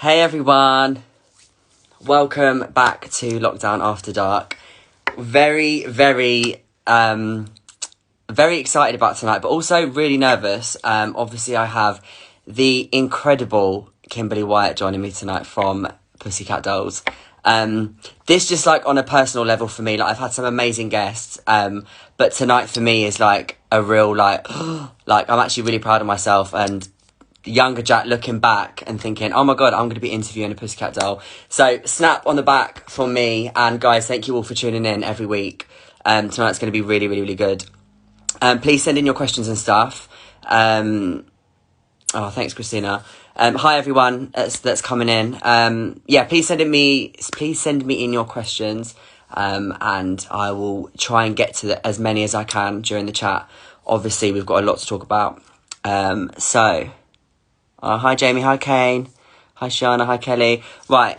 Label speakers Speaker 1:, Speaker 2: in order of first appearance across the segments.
Speaker 1: Hey everyone, welcome back to Lockdown After Dark. Very excited about tonight, but also really nervous. Obviously I have the incredible Kimberly Wyatt joining me tonight from Pussycat Dolls. This just like on a personal level for me, like I've had some amazing guests, but tonight for me is like a real like I'm actually really proud of myself, and younger Jack looking back and thinking, oh my god, I'm going to be interviewing a Pussycat doll. So snap on the back for me, and guys, thank you all for tuning in every week. Tonight's going to be really good. Please send in your questions and stuff. Oh, thanks, Christina. Hi everyone that's coming in. Yeah, please send me in your questions, and I will try and get to as many as I can during the chat. Obviously, we've got a lot to talk about. Hi Jamie, hi Kane, hi Shana, hi Kelly. Right,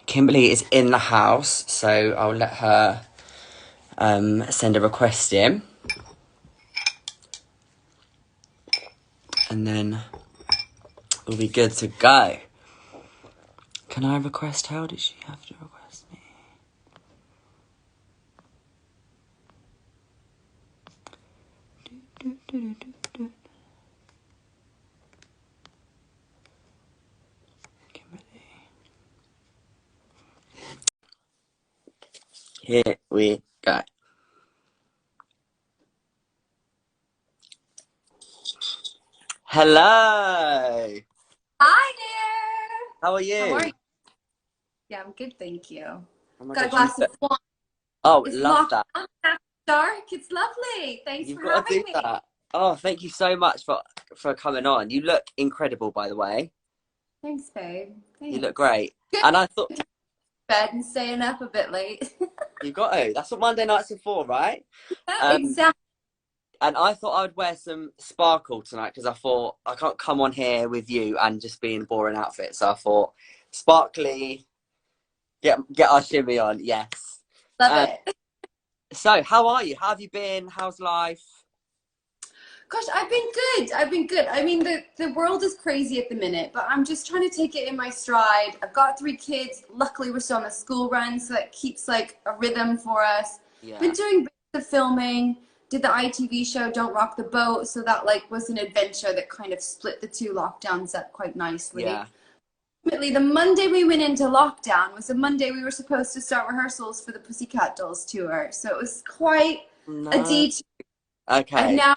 Speaker 1: Kimberly is in the house, so I'll let her send a request in. And then we'll be good to go. Can I request her, or does she have to request me? Here we go. Hello.
Speaker 2: Hi there.
Speaker 1: How are you?
Speaker 2: How are you? Yeah, I'm good, thank you.
Speaker 1: Oh my
Speaker 2: Got a
Speaker 1: God,
Speaker 2: glass of wine.
Speaker 1: oh,
Speaker 2: It's
Speaker 1: love
Speaker 2: locked
Speaker 1: that.
Speaker 2: down after dark. It's lovely. Thanks
Speaker 1: You've
Speaker 2: for
Speaker 1: got to
Speaker 2: having
Speaker 1: do
Speaker 2: me.
Speaker 1: that. Oh, thank you so much for coming on. You look incredible, by the way.
Speaker 2: Thanks, babe.
Speaker 1: You look
Speaker 2: Thanks.
Speaker 1: great.
Speaker 2: Good
Speaker 1: And I thought,
Speaker 2: to bed and staying up a bit late.
Speaker 1: you got to. That's what Monday nights are for, right? Um,
Speaker 2: Exactly.
Speaker 1: and I thought I'd wear some sparkle tonight because I thought I can't come on here with you and just be in boring outfits. So I thought sparkly, get our shimmy on. Yes.
Speaker 2: Love
Speaker 1: Um,
Speaker 2: it.
Speaker 1: so how are you? How have you been? How's life?
Speaker 2: Gosh, I've been good. I've been good. I mean, the world is crazy at the minute, but I'm just trying to take it in my stride. I've got 3 kids. Luckily, we're still on a school run, so that keeps like a rhythm for us.
Speaker 1: Yeah.
Speaker 2: Been doing bits of filming. Did the ITV show Don't Rock the Boat, so that like was an adventure that kind of split the 2 lockdowns up quite nicely.
Speaker 1: Yeah.
Speaker 2: Ultimately, the Monday we went into lockdown was the Monday we were supposed to start rehearsals for the Pussycat Dolls tour, so it was quite a
Speaker 1: No.
Speaker 2: detour. And
Speaker 1: Okay.
Speaker 2: now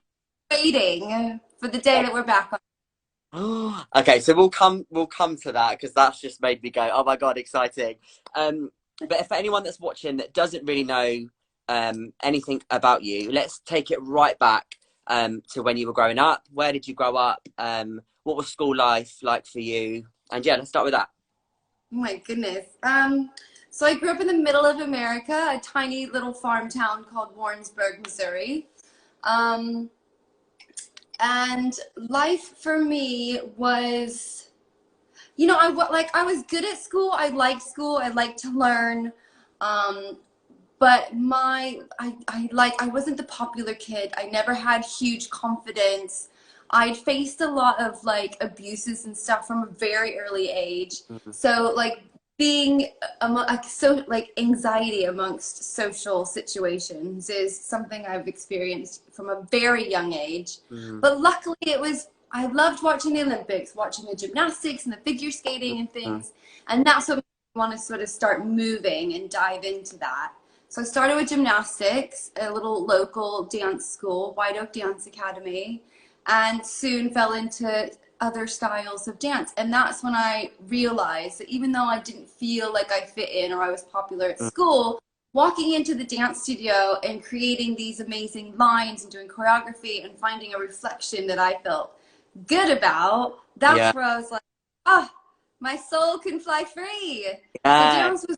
Speaker 2: waiting for the day that we're back on.
Speaker 1: Okay, so we'll come to that because that's just made me go, oh my god, exciting. But for anyone that's watching that doesn't really know anything about you, let's take it right back to when you were growing up. Where did you grow up? What was school life like for you? And yeah, let's start with that.
Speaker 2: Oh my goodness. So I grew up in the middle of America, a tiny little farm town called Warrensburg, Missouri. And life for me was, you know, I was good at school. I liked school. I liked to learn. But I wasn't the popular kid. I never had huge confidence. I'd faced a lot of like abuses and stuff from a very early age.
Speaker 1: Mm,
Speaker 2: So like being so like anxiety amongst social situations is something I've experienced from a very young age.
Speaker 1: mm,
Speaker 2: But luckily I loved watching the Olympics, watching the gymnastics and the figure skating and
Speaker 1: mm,
Speaker 2: things. And that's what made me want to sort of start moving and dive into that. So I started with gymnastics, a little local dance school, White Oak Dance Academy, and soon fell into other styles of dance. And that's when I realized that even though I didn't feel like I fit in or I was popular at
Speaker 1: mm.
Speaker 2: school, walking into the dance studio and creating these amazing lines and doing choreography and finding a reflection that I felt good about,
Speaker 1: Yeah.
Speaker 2: that's where I was like, ah, my soul can fly free. So
Speaker 1: Yeah.
Speaker 2: dance was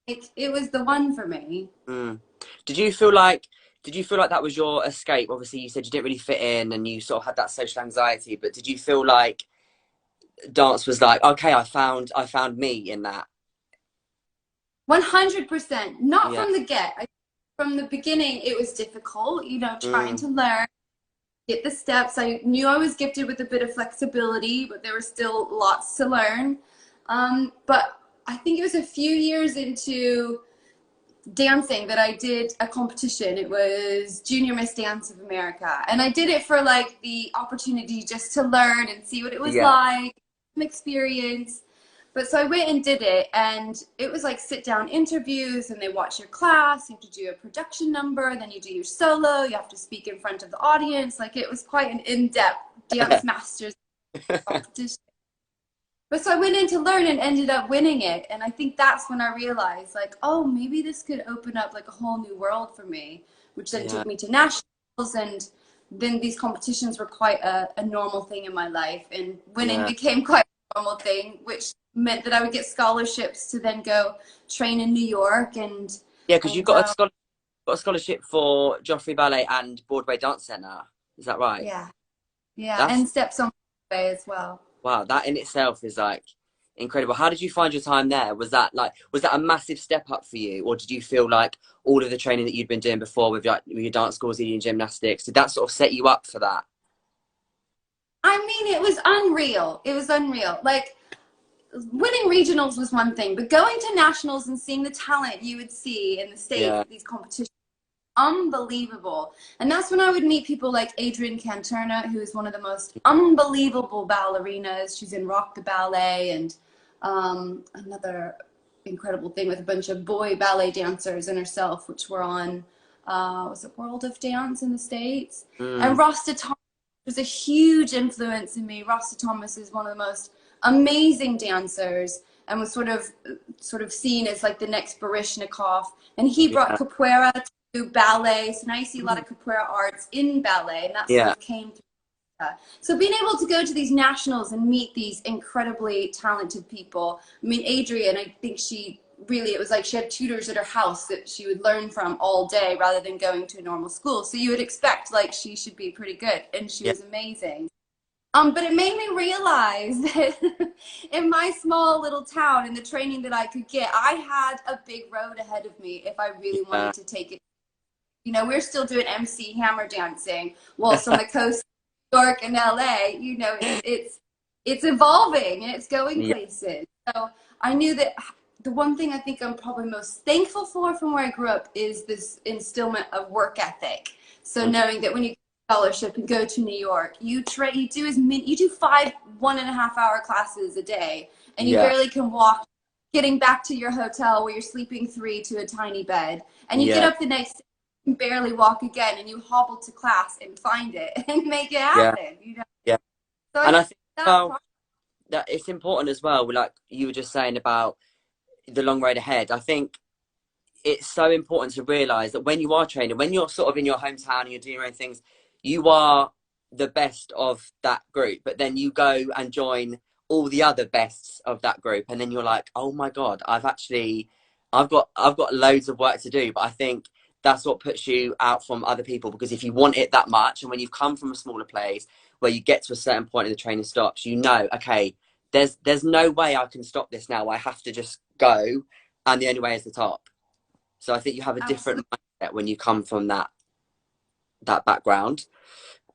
Speaker 2: like, it was the one for me.
Speaker 1: Mm. Did you feel like that was your escape? Obviously, you said you didn't really fit in and you sort of had that social anxiety, but did you feel like dance was like, okay, I found me in that?
Speaker 2: 100%. Not
Speaker 1: Yeah.
Speaker 2: from the get. From the beginning, it was difficult, you know, trying
Speaker 1: Mm,
Speaker 2: to learn, get the steps. I knew I was gifted with a bit of flexibility, but there were still lots to learn. But I think it was a few years into dancing that I did a competition. It was Junior Miss Dance of America. And I did it for like the opportunity just to learn and see what it was like, some experience. But so I went and did it, and it was like sit down interviews, and they watch your class. You have to do a production number, then you do your solo, you have to speak in front of the audience. Like, it was quite an in-depth dance masters competition. But so I went in to learn and ended up winning it. And I think that's when I realized, like, oh, maybe this could open up like a whole new world for me, which then took me to nationals. And then these competitions were quite a normal thing in my life. And winning became quite a normal thing, which meant that I would get scholarships to then go train in New York. And
Speaker 1: because you got a scholarship for Joffrey Ballet and Broadway Dance Centre. Is that right?
Speaker 2: Yeah, and Steps on Broadway as well.
Speaker 1: Wow, that in itself is like incredible. How did you find your time there? Was that a massive step up for you, or did you feel like all of the training that you'd been doing before with your dance schools and your gymnastics, did that sort of set you up for that?
Speaker 2: I mean, it was unreal. It was unreal. Like, winning regionals was one thing, but going to nationals and seeing the talent you would see in the States at these competitions, unbelievable. And that's when I would meet people like Adrienne Canterna, who is one of the most unbelievable ballerinas. She's in Rock the Ballet, and another incredible thing with a bunch of boy ballet dancers and herself, which were on was it World of Dance in the States? And Rasta Thomas was a huge influence in me. Rasta Thomas is one of the most amazing dancers, and was sort of seen as like the next Baryshnikov. And he brought capoeira to ballet, so now you see a lot of capoeira arts in ballet, and that sort of came through. So being able to go to these nationals and meet these incredibly talented people. I mean, Adrienne, I think it was like she had tutors at her house that she would learn from all day rather than going to a normal school. So you would expect like she should be pretty good, and she was amazing. But it made me realize that in my small little town, in the training that I could get, I had a big road ahead of me if I really wanted to take it. You know, we're still doing MC hammer dancing, whilst on the coast of New York and LA, you know, it's evolving and it's going places. So I knew that the one thing I think I'm probably most thankful for from where I grew up is this instillment of work ethic. So knowing that when you scholarship and go to New York, you do 5 1.5-hour classes a day, and you barely can walk, getting back to your hotel where you're sleeping 3 to a tiny bed, and you get up the next day and barely walk again, and you hobble to class and find it and make it happen. You know? So
Speaker 1: and I think that it's important as well, like you were just saying about the long road ahead. I think it's so important to realize that when you are training, when you're sort of in your hometown and you're doing your own things, you are the best of that group, but then you go and join all the other bests of that group, and then you're like, oh my god, I've got loads of work to do. But I think that's what puts you out from other people, because if you want it that much, and when you've come from a smaller place where you get to a certain point and the training stops, you know, okay, there's no way I can stop this now. I have to just go, and the only way is the top. So I think you have a different mindset when you come from that background.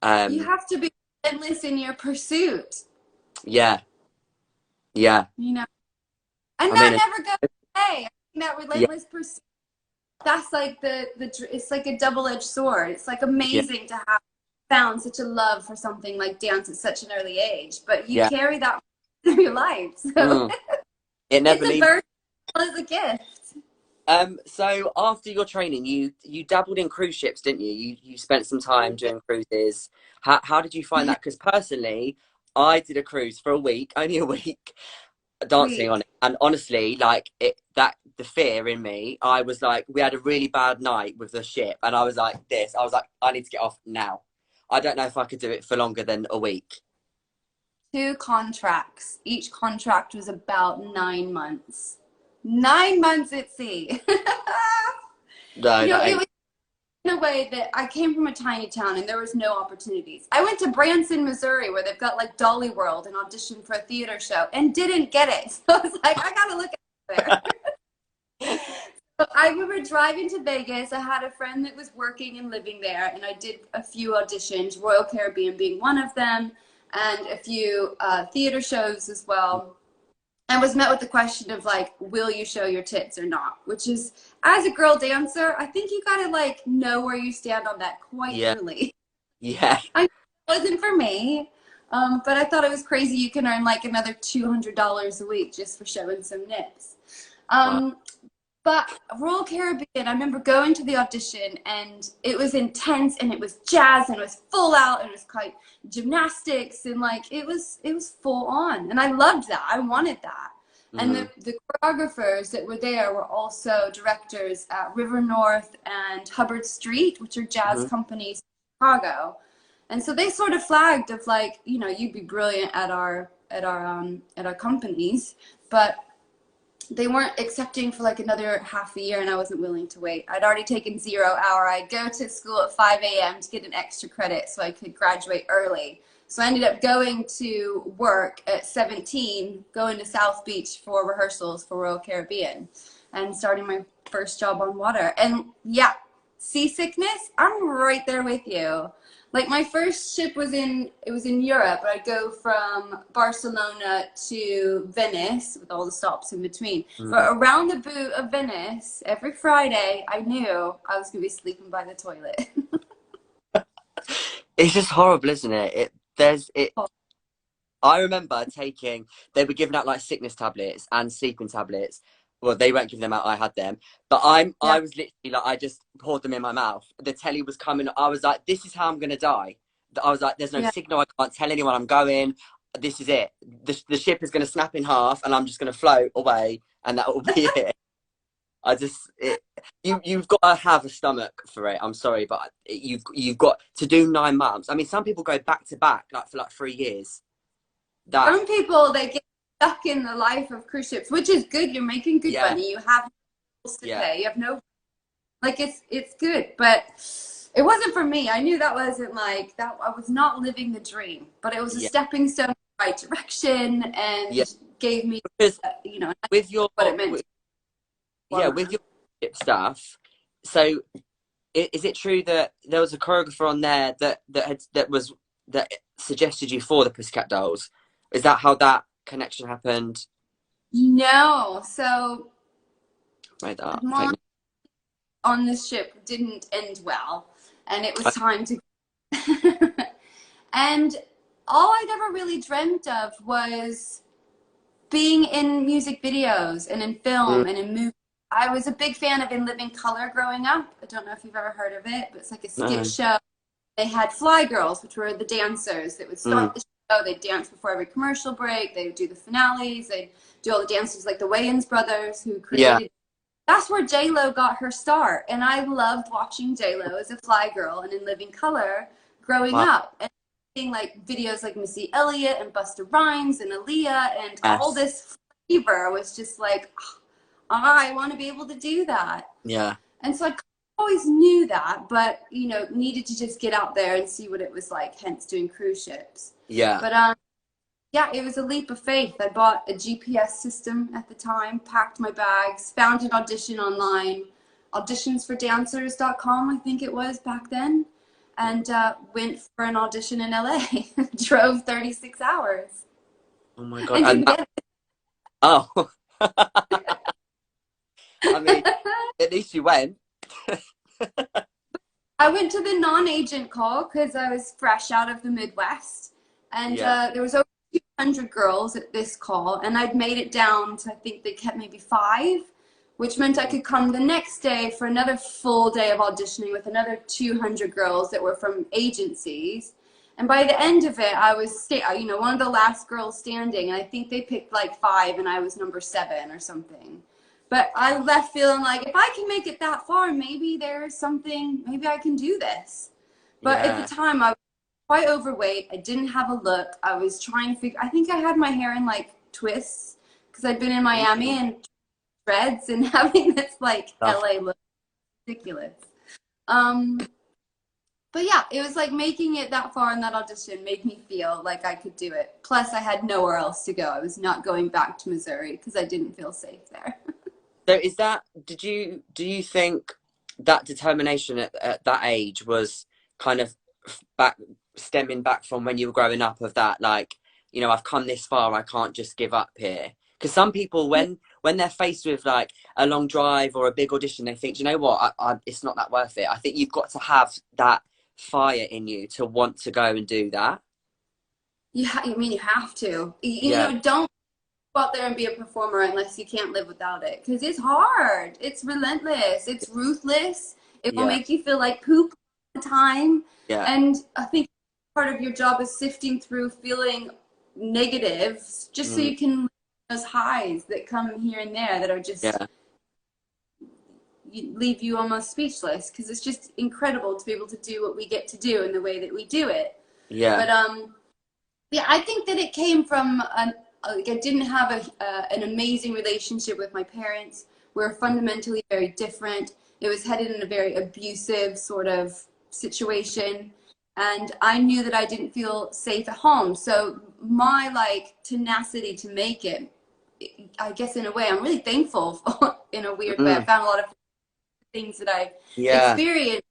Speaker 2: You have to be relentless in your pursuit.
Speaker 1: Yeah.
Speaker 2: You know, and that never goes away. That relentless pursuit. That's like it's like a double-edged sword. It's like amazing to have found such a love for something like dance at such an early age, but you carry that through your life. So
Speaker 1: it never
Speaker 2: it's
Speaker 1: leaves.
Speaker 2: As a gift.
Speaker 1: So after your training, you dabbled in cruise ships, didn't you? You spent some time doing cruises. How did you find that? Because personally, I did a cruise for only a week, dancing on it, and honestly, like the fear in me, I was like, we had a really bad night with the ship, and I was like, I need to get off now. I don't know if I could do it for longer than a week.
Speaker 2: 2 contracts. Each contract was about 9 months. 9 months at sea. It was in a way that I came from a tiny town and there was no opportunities. I went to Branson, Missouri, where they've got like Dolly World, and auditioned for a theater show and didn't get it. So I was like, I gotta look at there. So I remember driving to Vegas. I had a friend that was working and living there, and I did a few auditions, Royal Caribbean being one of them, and a few theater shows as well. And was met with the question of like, will you show your tits or not? Which is, as a girl dancer, I think you gotta like know where you stand on that quite
Speaker 1: Yeah.
Speaker 2: early.
Speaker 1: Yeah.
Speaker 2: It wasn't for me, but I thought it was crazy. You can earn like another $200 a week just for showing some nips.
Speaker 1: Wow.
Speaker 2: But Royal Caribbean, I remember going to the audition and it was intense and it was jazz and it was full out and it was quite gymnastics and like it was full on, and I loved that. I wanted that. And the choreographers that were there were also directors at River North and Hubbard Street, which are jazz companies in Chicago. And so they sort of flagged of like, you know, you'd be brilliant at our companies, but they weren't accepting for like another half a year, and I wasn't willing to wait. I'd already taken 0 hour. I'd go to school at 5 a.m. to get an extra credit so I could graduate early. So I ended up going to work at 17, going to South Beach for rehearsals for Royal Caribbean and starting my first job on water. And yeah, seasickness, I'm right there with you. Like my first ship was in Europe. I'd go from Barcelona to Venice with all the stops in between. But around the boot of Venice, every Friday, I knew I was going to be sleeping by the toilet.
Speaker 1: It's just horrible, isn't it? I remember they were giving out like sickness tablets and sleeping tablets. Well, they weren't giving them out, I had them. But I was literally like, I just poured them in my mouth. The telly was coming. I was like, this is how I'm going to die. I was like, there's no signal. I can't tell anyone I'm going. This is it. The ship is going to snap in half and I'm just going to float away and that will be it. You've got to have a stomach for it. I'm sorry, but you've got to do 9 months. I mean, some people go back to back like for like 3 years.
Speaker 2: Some people, they get stuck in the life of cruise ships, which is good. You're making good money. You have bills to pay. You have no, like it's good, but it wasn't for me. I knew that wasn't like that. I was not living the dream, but it was a stepping stone in the right direction and gave me, you know,
Speaker 1: with your
Speaker 2: what it meant.
Speaker 1: With your ship stuff. So, is it true that there was a choreographer on there that suggested you for the Pussycat Dolls? Is that how that connection happened?
Speaker 2: No. So
Speaker 1: Right,
Speaker 2: mine on this ship didn't end well, and it was time to and all I'd ever really dreamt of was being in music videos and in film and in movies. I was a big fan of In Living Color growing up. I don't know if you've ever heard of it, but it's like a skit show. They had Fly Girls, which were the dancers that would start the show. They'd dance before every commercial break. They would do the finales. They'd do all the dances like the Wayans brothers who created. That's where J-Lo got her start. And I loved watching J-Lo as a Fly Girl and In Living Color growing up. And seeing like videos like Missy Elliott and Busta Rhymes and Aaliyah and all this flavor was just like, oh, I want to be able to do that. Yeah. And so I always knew that, but, you know, needed to just get out there and see what it was like, hence doing cruise ships. Yeah. But, yeah, it was a leap of faith. I bought a GPS system at the time, packed my bags, found an audition online, auditionsfordancers.com, I think it was back then, and went for an audition in LA. Drove 36 hours.
Speaker 1: Oh, my God. Oh. I mean, at least you went.
Speaker 2: I went to the NonAgent Call because I was fresh out of the Midwest. And there was over 200 girls at this call. And I'd made it down to, I think they kept maybe 5, which meant I could come the next day for another full day of auditioning with another 200 girls that were from agencies. And by the end of it, I was, you know, one of the last girls standing. And I think they picked like 5 and I was number 7 or something. But I left feeling like, if I can make it that far, maybe there's something, maybe I can do this. But at the time, I was quite overweight. I didn't have a look. I was trying to figure, I think I had my hair in like twists because I'd been in Miami and dreads and having this like LA look ridiculous. But yeah, it was like making it that far in that audition made me feel like I could do it. Plus, I had nowhere else to go. I was not going back to Missouri because I didn't feel safe there.
Speaker 1: So is that, do you think that determination at that age was kind of back, stemming back from when you were growing up, of that, like, you know, I've come this far, I can't just give up here? Because some people, when they're faced with like a long drive or a big audition, they think, "Do you know what, it's not that worth it." I think you've got to have that fire in you to want to go and do that.
Speaker 2: Yeah, I mean, you have to. You
Speaker 1: Yeah,
Speaker 2: know, don't go out there and be a performer unless you can't live without it. Because it's hard. It's relentless. It's ruthless. It will
Speaker 1: yeah,
Speaker 2: make you feel like poop all the time.
Speaker 1: yeah,
Speaker 2: And I think part of your job is sifting through feeling negatives just so
Speaker 1: mm,
Speaker 2: you can those highs that come here and there that are just
Speaker 1: yeah,
Speaker 2: leave you almost speechless, because it's just incredible to be able to do what we get to do in the way that we do it.
Speaker 1: yeah,
Speaker 2: But yeah, I think that it came from like, I didn't have an amazing relationship with my parents. We're fundamentally very different. It was headed in a very abusive sort of situation, and I knew that I didn't feel safe at home. So my like tenacity to make it, I guess in a way, I'm really thankful for, in a weird way. I
Speaker 1: mm,
Speaker 2: found a lot of things that I
Speaker 1: yeah,
Speaker 2: experienced.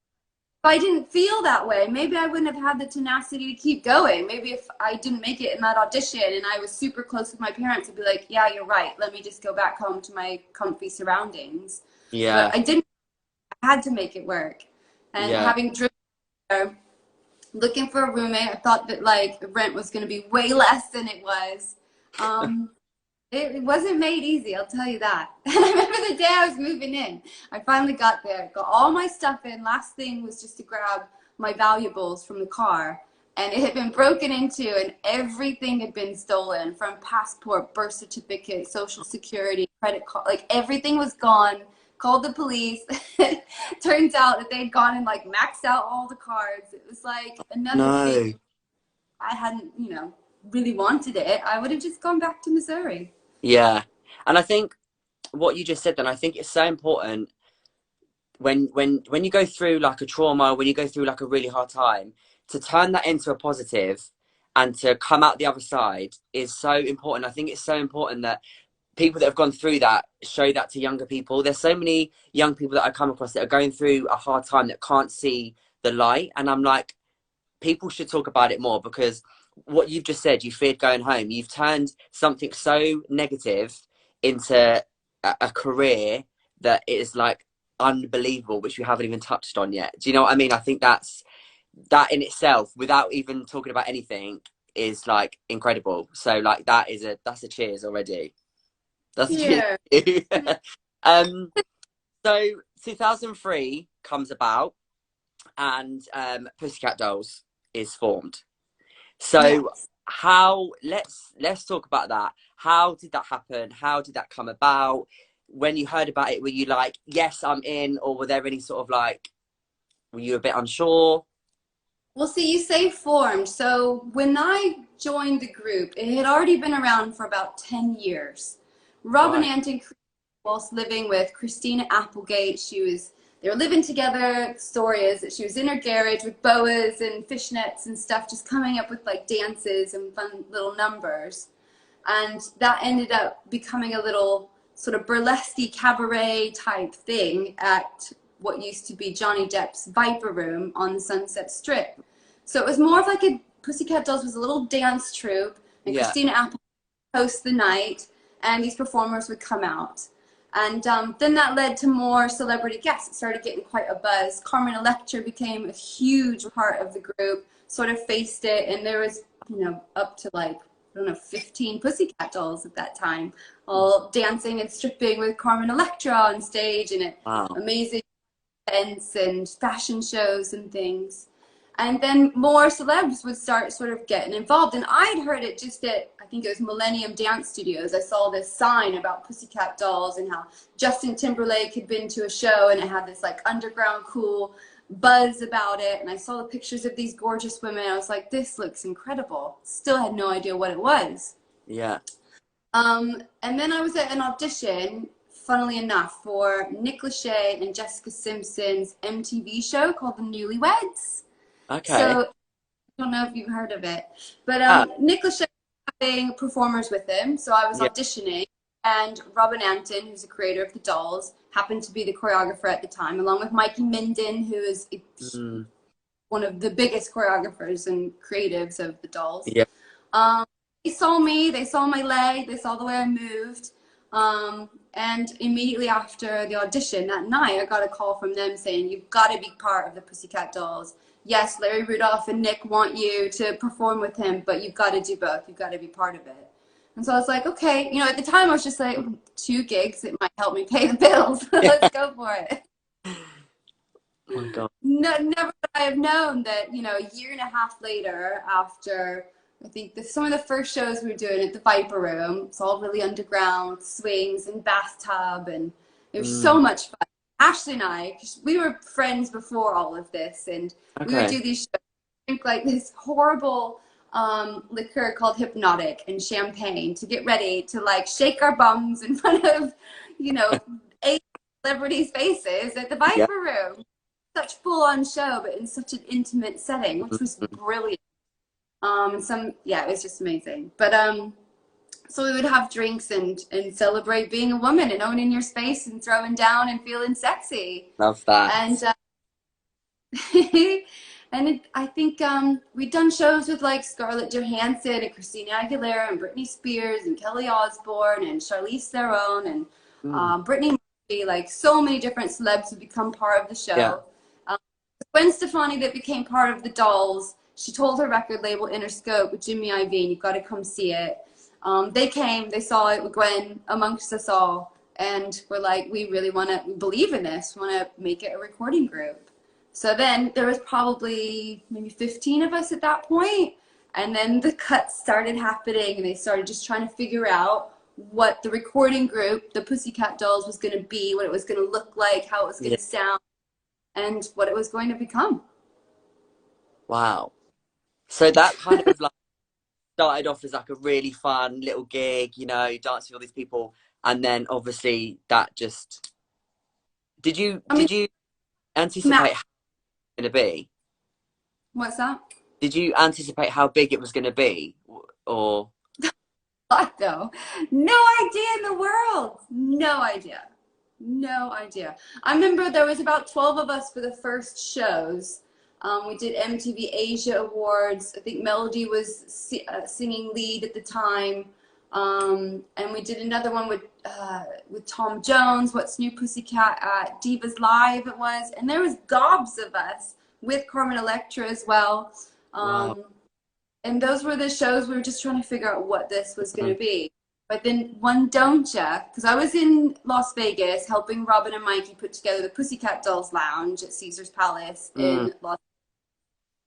Speaker 2: If I didn't feel that way, maybe I wouldn't have had the tenacity to keep going. Maybe if I didn't make it in that audition and I was super close with my parents, I'd be like, yeah, you're right. Let me just go back home to my comfy surroundings. But
Speaker 1: yeah,
Speaker 2: I didn't. I had to make it work. And
Speaker 1: yeah.
Speaker 2: having driven there, looking for a roommate, I thought that like rent was going to be way less than it was. Um, it wasn't made easy, I'll tell you that. And I remember the day I was moving in. I finally got there, got all my stuff in. Last thing was just to grab my valuables from the car. And it had been broken into, and everything had been stolen, from passport, birth certificate, social security, credit card. Like everything was gone. Called the police. Turns out that they'd gone and like maxed out all the cards. It was like another big,
Speaker 1: No.
Speaker 2: I hadn't, really wanted it. I would have just gone back to Missouri.
Speaker 1: Yeah. And I think what you just said then, I think it's so important when you go through like a trauma, when you go through like a really hard time, to turn that into a positive and to come out the other side is so important. I think it's so important that people that have gone through that show that to younger people. There's so many young people that I come across that are going through a hard time that can't see the light. And I'm like, people should talk about it more, because what you've just said, you feared going home. You've turned something so negative into a career that is like unbelievable, which we haven't even touched on yet. Do you know what I mean? I think that in itself, without even talking about anything, is like incredible. So like that's a cheers already. That's a cheers.
Speaker 2: Yeah.
Speaker 1: um so 2003 comes about, and Pussycat Dolls is formed. So
Speaker 2: Yes.
Speaker 1: how, let's talk about that. How did that happen? How did that come about? When you heard about it, were you like, yes, I'm in, or were there any sort of like, were you a bit unsure?
Speaker 2: Well, see, you say formed. So when I joined the group, it had already been around for about 10 years. Robin
Speaker 1: Right.
Speaker 2: Anton, whilst living with Christina Applegate, they were living together. The story is that she was in her garage with boas and fishnets and stuff, just coming up with like dances and fun little numbers. And that ended up becoming a little sort of burlesque cabaret type thing at what used to be Johnny Depp's Viper Room on the Sunset Strip. So it was more of like a Pussycat Dolls was a little dance troupe, and
Speaker 1: Yeah.
Speaker 2: Christina Apple host the night, and these performers would come out. And then that led to more celebrity guests. It started getting quite a buzz. Carmen Electra became a huge part of the group, sort of faced it, and there was, up to like, I don't know, 15 Pussycat Dolls at that time, all dancing and stripping with Carmen Electra on stage, and it
Speaker 1: Wow.
Speaker 2: amazing events and fashion shows and things. And then more celebs would start sort of getting involved. And I'd heard it just at, I think it was Millennium Dance Studios. I saw this sign about Pussycat Dolls and how Justin Timberlake had been to a show, and it had this like underground cool buzz about it. And I saw the pictures of these gorgeous women. I was like, this looks incredible. Still had no idea what it was.
Speaker 1: Yeah.
Speaker 2: And then I was at an audition, funnily enough, for Nick Lachey and Jessica Simpson's MTV show called The Newlyweds.
Speaker 1: Okay.
Speaker 2: So I don't know if you've heard of it, but
Speaker 1: Ah,
Speaker 2: Nick Lachey was having performers with him, so I was
Speaker 1: yeah.
Speaker 2: auditioning, and Robin Ampton, who's the creator of the dolls, happened to be the choreographer at the time, along with Mikey Minden, who is one of the biggest choreographers and creatives of the dolls.
Speaker 1: Yeah.
Speaker 2: They saw me, they saw my leg, they saw the way I moved. And immediately after the audition that night, I got a call from them saying, you've got to be part of the Pussycat Dolls. Yes, Larry Rudolph and Nick want you to perform with him, but you've got to do both. You've got to be part of it. And so I was like, okay, you know, at the time I was just like, 2 gigs, it might help me pay the bills. Let's go for it.
Speaker 1: Oh my God.
Speaker 2: No, never would I have known that, you know, a year and a half later, after I think some of the first shows we were doing at the Viper Room, it's all really underground, swings and bathtub, and it was so much fun. Ashley and I, 'cause we were friends before all of this, and we would do these shows, drink like this horrible liquor called Hypnotic and champagne to get ready to like shake our bums in front of, you know, 8 celebrities' faces at the Viper Room. Such full-on show, but in such an intimate setting, which was brilliant. It was just amazing. But so we would have drinks and celebrate being a woman and owning your space and throwing down and feeling sexy.
Speaker 1: Love that.
Speaker 2: And I think we'd done shows with like Scarlett Johansson and Christina Aguilera and Britney Spears and Kelly Osbourne and Charlize Theron and Brittany Murphy. Like so many different celebs would become part of the show.
Speaker 1: Yeah.
Speaker 2: Gwen Stefani that became part of the Dolls, she told her record label Interscope with Jimmy Iovine, you've got to come see it. They came, they saw it with Gwen amongst us all, and we're like, we really want to, we believe in this, we want to make it a recording group. So then there was probably maybe 15 of us at that point, and then the cuts started happening, and they started just trying to figure out what the recording group, the Pussycat Dolls, was going to be, what it was going to look like, how it was going to sound, and what it was going to become.
Speaker 1: Wow. So that kind of like started off as like a really fun little gig, you know, dancing with all these people, and then obviously that just did you anticipate how it was going to be?
Speaker 2: What's that?
Speaker 1: Did you anticipate how big it was going to be, or
Speaker 2: What though? No idea in the world. No idea. No idea. I remember there was about 12 of us for the first shows. We did MTV Asia Awards. I think Melody was singing lead at the time. And we did another one with Tom Jones, What's New Pussycat at Divas Live it was. And there was gobs of us with Carmen Electra as well.
Speaker 1: Wow.
Speaker 2: And those were the shows we were just trying to figure out what this was going to be. But then one Don'tcha, because I was in Las Vegas helping Robin and Mikey put together the Pussycat Dolls Lounge at Caesar's Palace in Las Vegas,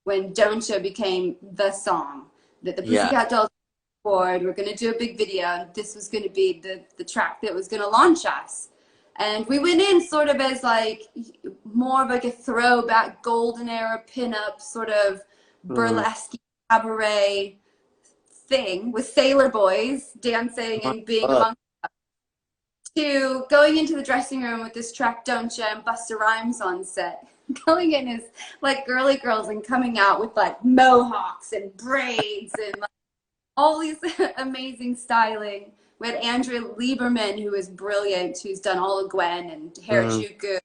Speaker 2: when Don'tcha became the song that the Pussycat Dolls recorded. We're going to do a big video, and this was going to be the track that was going to launch us. And we went in sort of as like more of like a throwback golden era pinup sort of burlesque cabaret thing with sailor boys dancing and being among us, to going into the dressing room with this track Don'tcha and Busta Rhymes on set. Going in as like girly girls and coming out with like mohawks and braids and like all these amazing styling. We had Andrea Lieberman, who is brilliant, who's done all of Gwen and Harajuku,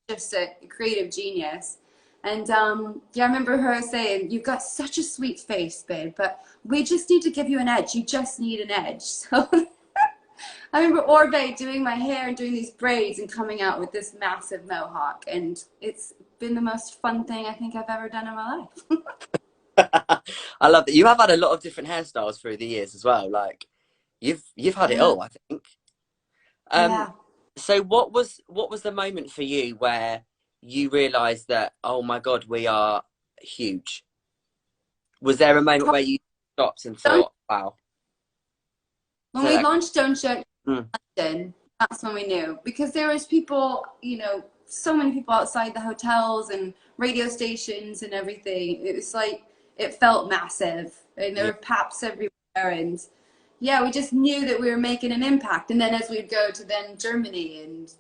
Speaker 2: just a creative genius. And I remember her saying, you've got such a sweet face, babe, but we just need to give you an edge. You just need an edge. So I remember Orbe doing my hair and doing these braids and coming out with this massive mohawk. And it's been the most fun thing I think I've ever done in my life.
Speaker 1: I love that. You have had a lot of different hairstyles through the years as well. Like you've had it all, I think. So what was the moment for you where you realized that, oh my God, we are huge? Was there a moment where you stopped and thought, wow?
Speaker 2: When we launched Don'tcha in London, that's when we knew, because there was people, you know, so many people outside the hotels and radio stations and everything. It was like, it felt massive, and there were paps everywhere, and yeah, we just knew that we were making an impact. And then as we'd go to then Germany and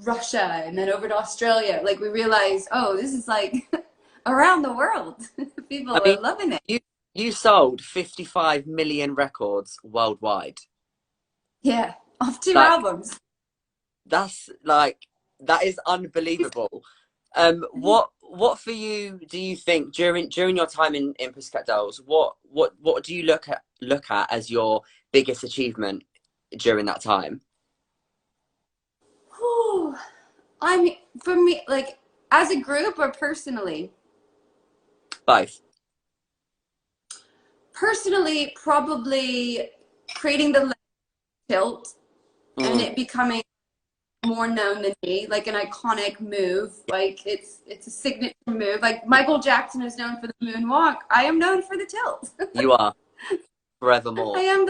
Speaker 2: Russia and then over to Australia, like we realized, oh, this is like around the world. People are loving it.
Speaker 1: You sold 55 million records worldwide.
Speaker 2: Yeah, off two
Speaker 1: Like,
Speaker 2: albums.
Speaker 1: that's like, that is unbelievable. What for you do you think during your time in Pussycat Dolls? What do you look at as your biggest achievement during that time?
Speaker 2: Whew. I mean, for me, like as a group or personally?
Speaker 1: Both.
Speaker 2: Personally, probably creating the tilt and
Speaker 1: Mm.
Speaker 2: it becoming more known than me, like an iconic move. Like it's a signature move. Like Michael Jackson is known for the moonwalk. I am known for the tilt.
Speaker 1: You are
Speaker 2: I
Speaker 1: forevermore.
Speaker 2: am.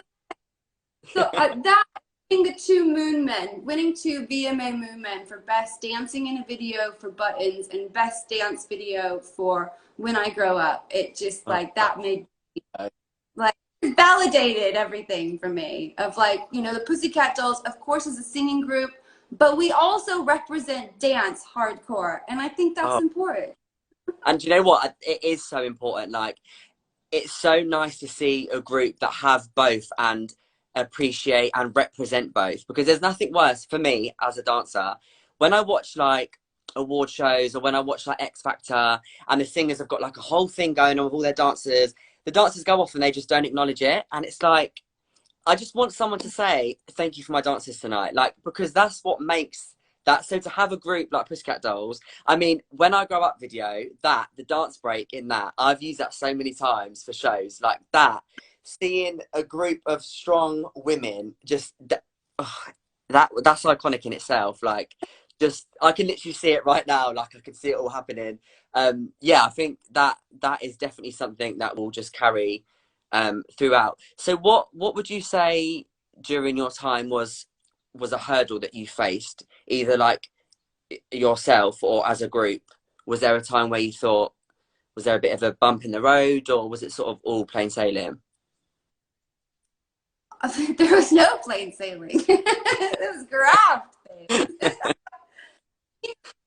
Speaker 2: So that winning the two Moon Men, winning two VMA Moon Men for best dancing in a video for Buttons and best dance video for When I Grow Up. It just
Speaker 1: Oh,
Speaker 2: like that made like validated everything for me of like, you know, the Pussycat Dolls of course is a singing group, but we also represent dance hardcore, and I think that's
Speaker 1: oh.
Speaker 2: important.
Speaker 1: And you know what? It is so important. Like, it's so nice to see a group that have both and appreciate and represent both, because there's nothing worse for me as a dancer when I watch like award shows or when I watch like X Factor and the singers have got like a whole thing going on with all their dancers. The dancers go off and they just don't acknowledge it, and it's like, I just want someone to say thank you for my dances tonight, like, because that's what makes that. So to have a group like Pussycat Dolls, I mean, when I grow up video, that the dance break in that, I've used that so many times for shows like that. Seeing a group of strong women, just that's iconic in itself. Like, just I can literally see it right now. Like I can see it all happening. Yeah, I think that is definitely something that will just carry throughout. So what would you say during your time was a hurdle that you faced, either like yourself or as a group? Was there a time where you thought, was there a bit of a bump in the road, or was it sort of all plain sailing?
Speaker 2: There was no plain sailing. It was graft, babe.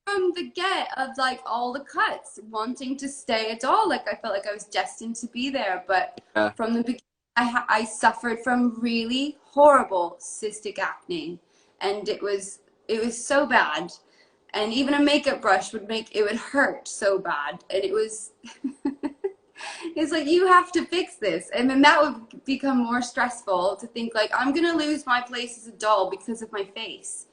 Speaker 2: From the get of like all the cuts, wanting to stay a doll, like I felt like I was destined to be there. But
Speaker 1: Yeah.
Speaker 2: from the beginning, I suffered from really horrible cystic acne, and it was so bad. And even a makeup brush would hurt so bad, and it was it's like you have to fix this, and then that would become more stressful to think like I'm gonna lose my place as a doll because of my face.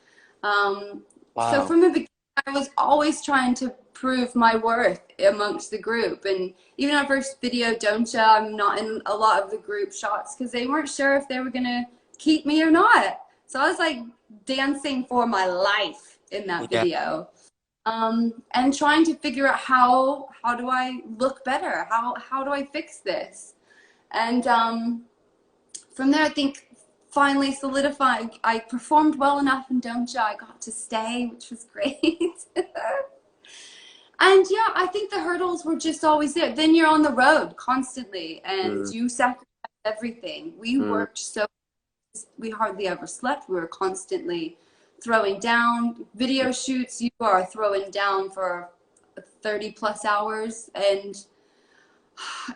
Speaker 2: So
Speaker 1: Wow.
Speaker 2: from the beginning, I was always trying to prove my worth amongst the group, and even our first video, Don't Ya, I'm not in a lot of the group shots because they weren't sure if they were gonna keep me or not. So I was like dancing for my life in that
Speaker 1: Yeah.
Speaker 2: video. And trying to figure out how do I look better? How do I fix this? And from there, I think finally solidified. I performed well enough in Don't Ya. I got to stay, which was great. And yeah, I think the hurdles were just always there. Then you're on the road constantly, and
Speaker 1: Mm,
Speaker 2: you sacrifice everything. We
Speaker 1: mm,
Speaker 2: worked so we hardly ever slept. We were constantly throwing down video shoots. You are throwing down for 30 plus hours, and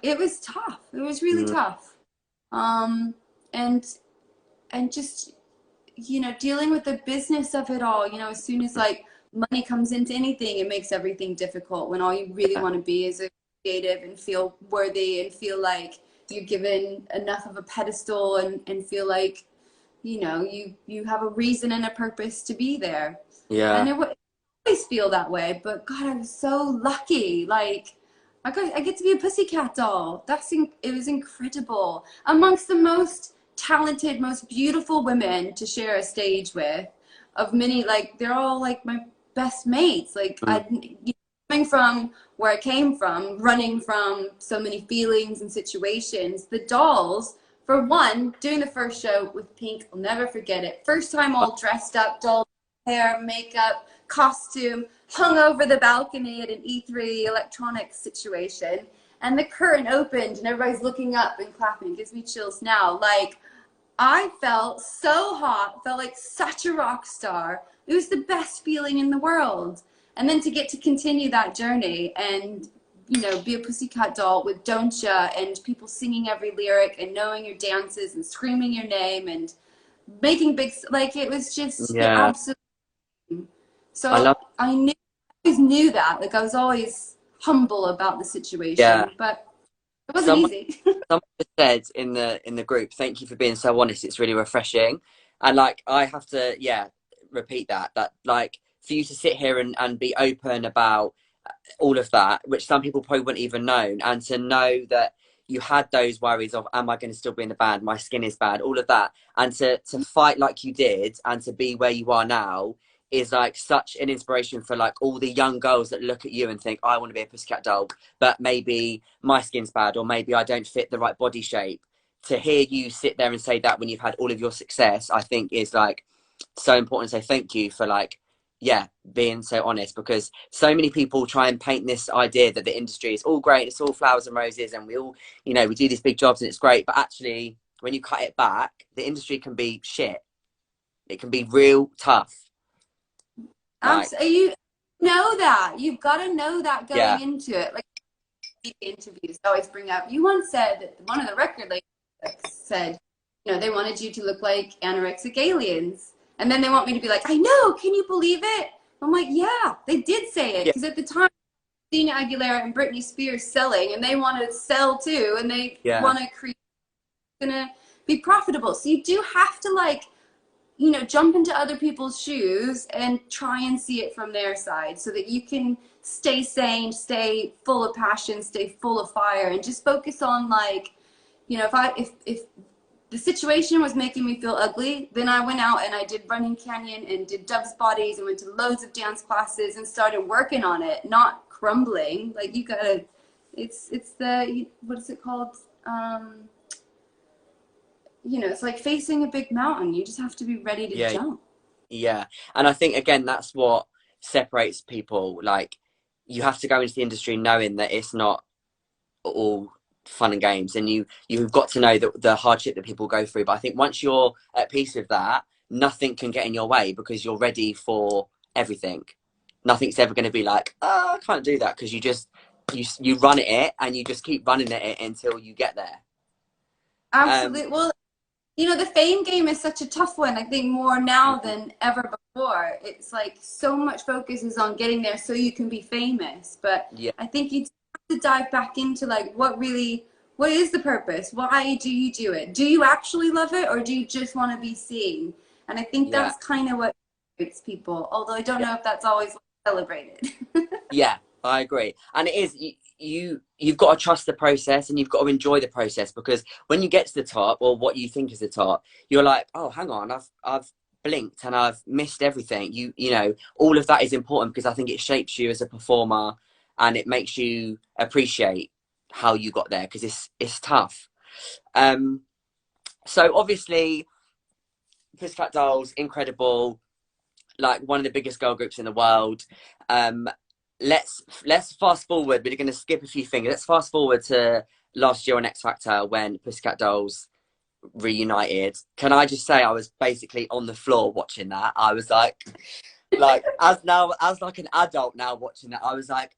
Speaker 2: it was tough. It was really
Speaker 1: mm.
Speaker 2: tough. Um, and just dealing with the business of it all. As soon as like money comes into anything, it makes everything difficult. When all you really
Speaker 1: Yeah.
Speaker 2: want to be is a creative and feel worthy and feel like you're given enough of a pedestal and feel like you have a reason and a purpose to be there. And
Speaker 1: Yeah.
Speaker 2: it would always feel that way, but God, I was so lucky. Like I get to be a pussycat doll. It was incredible, amongst the most talented, most beautiful women to share a stage with, of many. Like they're all like my best mates. Like
Speaker 1: Mm.
Speaker 2: coming from where I came from, running from so many feelings and situations, the dolls, for one, doing the first show with Pink, I'll never forget it. First time all dressed up, doll hair, makeup, costume, hung over the balcony at an E3 electronics situation. And the curtain opened and everybody's looking up and clapping. It gives me chills now. Like, I felt so hot, felt like such a rock star. It was the best feeling in the world. And then to get to continue that journey and, be a pussycat doll with Don't Ya and people singing every lyric and knowing your dances and screaming your name, and making big, like it was just the
Speaker 1: Yeah.
Speaker 2: absolute.
Speaker 1: I
Speaker 2: So
Speaker 1: love,
Speaker 2: I always knew that. Like I was always humble about the
Speaker 1: yeah.
Speaker 2: situation, but it wasn't
Speaker 1: Someone
Speaker 2: easy.
Speaker 1: someone just said in the group, thank you for being so honest. It's really refreshing. And like I have to, yeah, repeat that like for you to sit here and be open about all of that, which some people probably wouldn't even known, and to know that you had those worries of, am I going to still be in the band? My skin is bad, all of that, and to fight like you did, and to be where you are now is like such an inspiration for like all the young girls that look at you and think, I want to be a pussycat doll, but maybe my skin's bad, or maybe I don't fit the right body shape. To hear you sit there and say that when you've had all of your success, I think is like so important. So thank you for like, yeah, being so honest, because so many people try and paint this idea that the industry is all great, it's all flowers and roses, and we all, you know, we do these big jobs and it's great, but actually when you cut it back, the industry can be shit. It can be real tough. Like,
Speaker 2: Absolutely. You know that. You've got to know that
Speaker 1: yeah,
Speaker 2: going into it. Like interviews I always bring up. You once said that one of the record labels said, you know, they wanted you to look like anorexic aliens. And then they want me to be like, I know, can you believe it? I'm like, yeah, they did say it.
Speaker 1: yeah,
Speaker 2: Because at the time, Christina Aguilera and Britney Spears selling, and they want to sell too, and they
Speaker 1: yeah,
Speaker 2: want to create, gonna be profitable. So you do have to like, you know, jump into other people's shoes and try and see it from their side so that you can stay sane, stay full of passion, stay full of fire, and just focus on like, you know, if the situation was making me feel ugly, then I went out and I did Running Canyon and did Dove's Bodies and went to loads of dance classes and started working on it, not crumbling. Like you gotta, it's the, what is it called? You know, it's like facing a big mountain. You just have to be ready to
Speaker 1: yeah,
Speaker 2: jump.
Speaker 1: yeah. And I think again that's what separates people. Like, you have to go into the industry knowing that it's not all fun and games, and you've got to know the hardship that people go through. But I think once you're at peace with that, nothing can get in your way, because you're ready for everything. Nothing's ever going to be like, oh, I can't do that, because you run at it, and you just keep running at it until you get there. um
Speaker 2: Absolutely. Well, you know, the fame game is such a tough one. I think more now than ever before. It's like so much focus is on getting there so you can be famous. But
Speaker 1: yeah,
Speaker 2: I think you have to dive back into like what is the purpose? Why do you do it? Do you actually love it, or do you just want to be seen? And I think
Speaker 1: yeah,
Speaker 2: that's kind of what celebrates people. Although I don't
Speaker 1: yeah,
Speaker 2: know if that's always celebrated.
Speaker 1: yeah, I agree. And it is, you've got to trust the process, and you've got to enjoy the process, because when you get to the top, or what you think is the top, you're like, oh, hang on, I've blinked and I've missed everything. You know, all of that is important, because I think it shapes you as a performer, and it makes you appreciate how you got there, because it's tough. um so obviously Pussycat Dolls, incredible, like one of the biggest girl groups in the world. um let's fast forward. We're going to skip a few things. Let's fast forward to last year on X Factor, when Pussycat Dolls reunited. Can I just say, I was basically on the floor watching that. I was like as like an adult now watching that, I was like,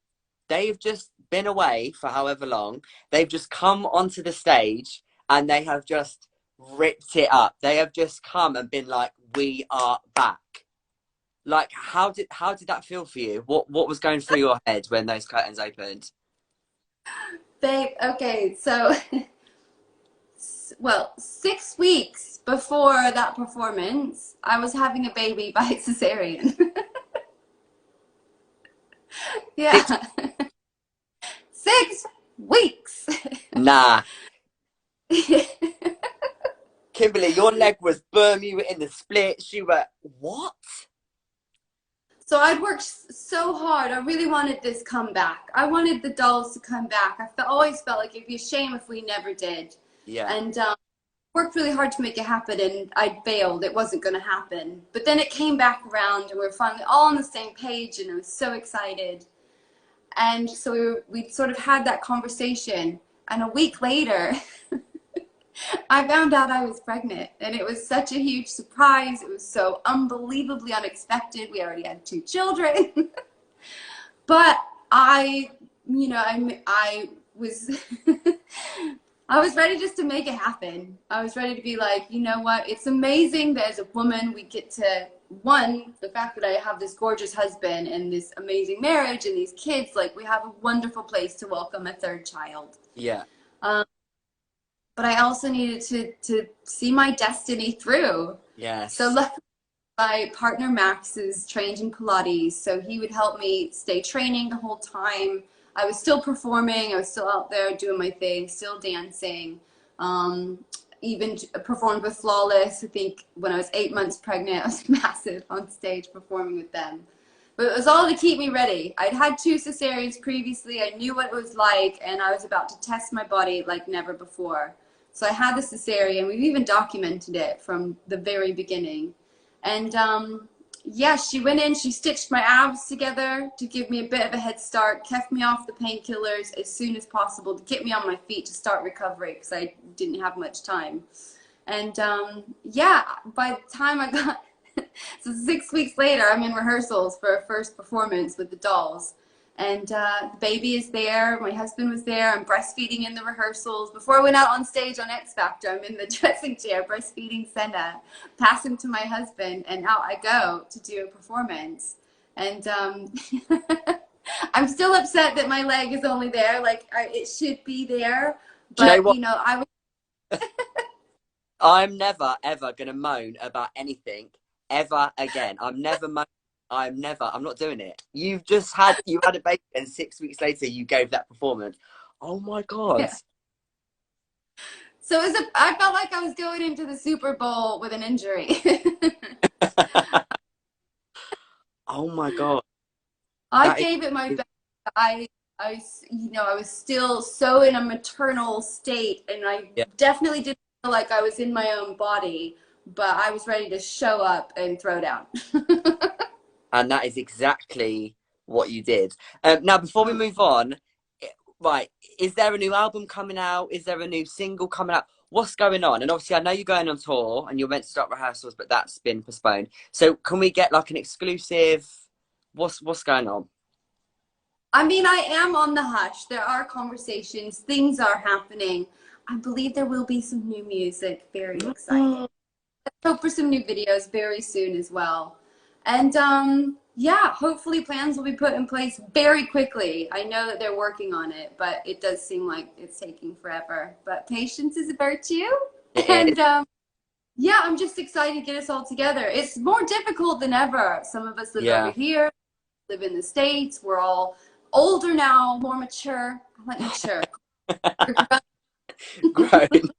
Speaker 1: they've just been away for however long. They've just come onto the stage, and they have just ripped it up. They have just come and been like, we are back. Like, how did that feel for you? What was going through your head when those curtains opened?
Speaker 2: Babe, okay, so well, 6 weeks before that performance, I was having a baby by cesarean. Yeah. 6 weeks.
Speaker 1: Nah, Kimberly, your leg was burn. You were in the splits. You were what?
Speaker 2: So I'd worked so hard. I really wanted this comeback. I wanted the dolls to come back. Always felt like it'd be a shame if we never did.
Speaker 1: Yeah,
Speaker 2: And worked really hard to make it happen, and I failed. It wasn't going to happen. But then it came back around, and we were finally all on the same page, and I was so excited. And so we sort of had that conversation. And a week later, I found out I was pregnant, and it was such a huge surprise. It was so unbelievably unexpected. We already had 2 children. But I, you know, I was, I was ready just to make it happen. I was ready to be like, you know what? It's amazing that as a woman we get to, one, the fact that I have this gorgeous husband and this amazing marriage and these kids, like we have a wonderful place to welcome a third child.
Speaker 1: Yeah.
Speaker 2: But I also needed to see my destiny through.
Speaker 1: Yes.
Speaker 2: So luckily, my partner Max is trained in Pilates, so he would help me stay training the whole time. I was still performing. I was still out there doing my thing, still dancing. Even performed with Flawless. I think when I was 8 months pregnant, I was massive on stage performing with them. But it was all to keep me ready. I'd had 2 cesareans previously. I knew what it was like, and I was about to test my body like never before. So I had the cesarean. We've even documented it from the very beginning. And yeah, she went in, she stitched my abs together to give me a bit of a head start, kept me off the painkillers as soon as possible to get me on my feet to start recovery because I didn't have much time. And yeah, by the time I got, so 6 weeks later, I'm in rehearsals for a first performance with the dolls. And the baby is there, my husband was there, I'm breastfeeding in the rehearsals. Before I went out on stage on X Factor, I'm in the dressing chair breastfeeding Senna, pass him to my husband, and out I go to do a performance. And I'm still upset that my leg is only there, like it should be there. But you know, I was
Speaker 1: I'm never ever gonna moan about anything ever again. I'm not doing it. You had a baby and 6 weeks later you gave that performance. Oh my God.
Speaker 2: Yeah. So I felt like I was going into the Super Bowl with an injury.
Speaker 1: Oh my God.
Speaker 2: I gave it my best. You know, I was still so in a maternal state, and I definitely didn't feel like I was in my own body, but I was ready to show up and throw down.
Speaker 1: And that is exactly what you did. Now, before we move on, right, is there a new album coming out? Is there a new single coming out? What's going on? And obviously, I know you're going on tour and you're meant to start rehearsals, but that's been postponed. So can we get like an exclusive? What's going on?
Speaker 2: I mean, I am on the hush. There are conversations. Things are happening. I believe there will be some new music. Very exciting. Let's hope for some new videos very soon as well. And yeah, hopefully plans will be put in place very quickly. I know that they're working on it, but it does seem like it's taking forever. But patience is a virtue. And yeah, I'm just excited to get us all together. It's more difficult than ever. Some of us live over here, live in the States. We're all older now, more mature. I like mature.
Speaker 1: Grown.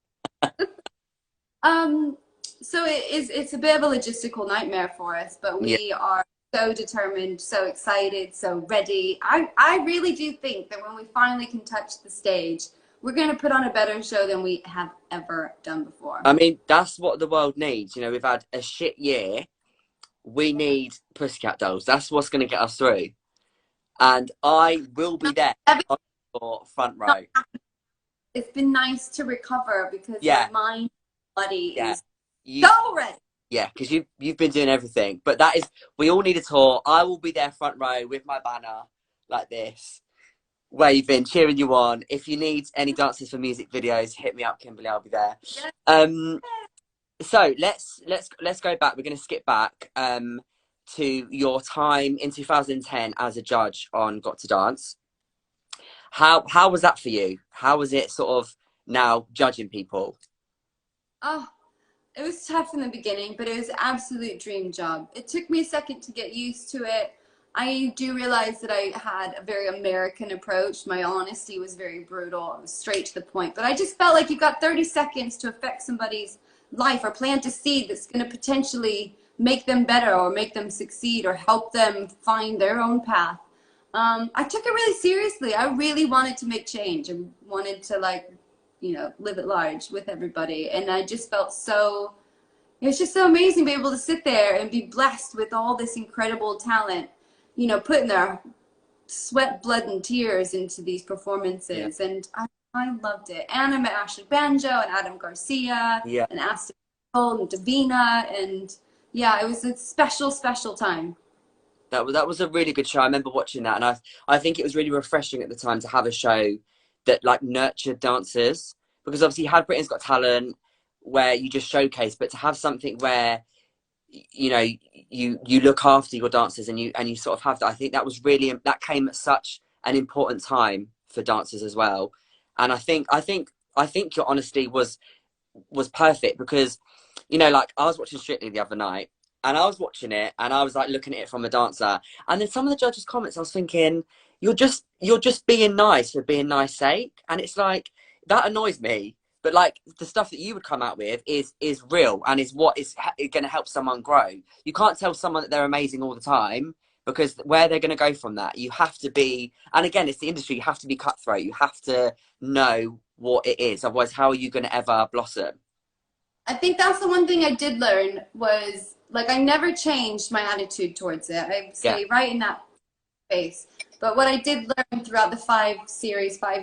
Speaker 2: So it's a bit of a logistical nightmare for us, but we are so determined, so excited, so ready. I really do think that when we finally can touch the stage, we're going to put on a better show than we have ever done before.
Speaker 1: I mean, that's what the world needs. You know, we've had a shit year. We need Pussycat Dolls. That's what's going to get us through. And I will be there for front row.
Speaker 2: It's been nice to recover because my mind, body is so ready.
Speaker 1: Yeah, because you've been doing everything. But that is, we all need a tour. I will be there front row with my banner like this, waving, cheering you on. If you need any dancers for music videos, hit me up, Kimberly. I'll be there. Yes. So let's go back. We're going to skip back to your time in 2010 as a judge on Got to Dance. How was that for you? How was it sort of now judging people?
Speaker 2: Oh, it was tough in the beginning, but it was an absolute dream job. It took me a second to get used to it. I do realize that I had a very American approach. My honesty was very brutal. It was straight to the point. But I just felt like you've got 30 seconds to affect somebody's life or plant a seed that's going to potentially make them better or make them succeed or help them find their own path. I took it really seriously. I really wanted to make change and wanted to, like, you know, live at large with everybody. And I just felt so, it was just so amazing to be able to sit there and be blessed with all this incredible talent, you know, putting their sweat, blood, and tears into these performances. Yeah. And I loved it. And I met Ashley Banjo and Adam Garcia and Aston Cole and Davina. And yeah, it was a special, special time.
Speaker 1: That was a really good show. I remember watching that, and I think it was really refreshing at the time to have a show that like nurtured dancers, because obviously you had Britain's Got Talent where you just showcase, but to have something where you know you look after your dancers and you sort of have that, I think that was really, that came at such an important time for dancers as well. And I think your honesty was perfect, because like I was watching Strictly the other night, and I was watching it and I was like looking at it from a dancer, and then some of the judges' comments, I was thinking, you're just being nice for being nice sake, and it's like that annoys me. But like the stuff that you would come out with is real and is what is going to help someone grow. You can't tell someone that they're amazing all the time, because where they're going to go from that, you have to be, and again, it's the industry, you have to be cutthroat, you have to know what it is, otherwise how are you going to ever blossom?
Speaker 2: I think that's the one thing I did learn was, like, I never changed my attitude towards it. I
Speaker 1: Yeah,
Speaker 2: stay right in that space. But what I did learn throughout the 5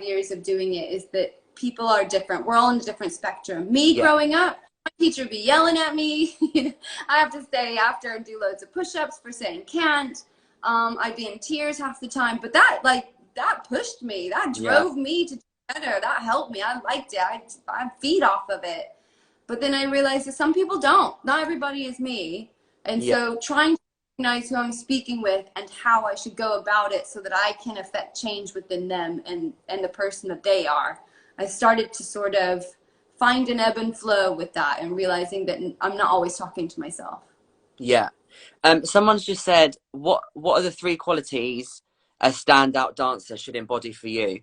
Speaker 2: years of doing it is that people are different. We're all in a different spectrum. Me
Speaker 1: yeah,
Speaker 2: growing up, my teacher would be yelling at me. I have to stay after and do loads of push-ups for saying can't. I'd be in tears half the time. But that pushed me. That
Speaker 1: yeah,
Speaker 2: drove me to do better. That helped me. I liked it. I feed off of it. But then I realized that some people don't. Not everybody is me. And
Speaker 1: yeah,
Speaker 2: so trying to recognize who I'm speaking with and how I should go about it so that I can affect change within them and the person that they are. I started to sort of find an ebb and flow with that, and realizing that I'm not always talking to myself.
Speaker 1: yeah. Someone's just said, what are the three qualities a standout dancer should embody for you?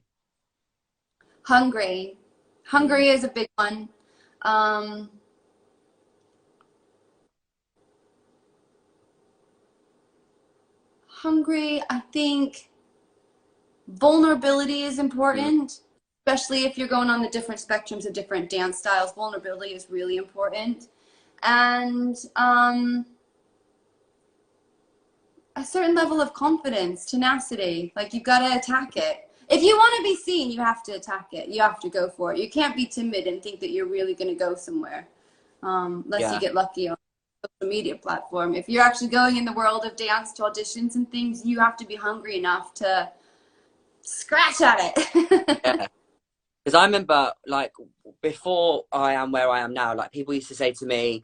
Speaker 2: Hungry.
Speaker 1: Mm.
Speaker 2: Hungry is a big one. Um, Hungry, I think vulnerability is
Speaker 1: Mm.
Speaker 2: important, especially if you're going on the different spectrums of different dance styles. Vulnerability is really important. And a certain level of confidence, tenacity. Like, you've got to attack it. If you want to be seen, you have to attack it. You have to go for it. You can't be timid and think that you're really going to go somewhere, unless you
Speaker 1: Yeah,
Speaker 2: get lucky on a social media platform. If you're actually going in the world of dance to auditions and things, you have to be hungry enough to scratch at it.
Speaker 1: yeah. Because I remember, like, before I am where I am now, like, people used to say to me,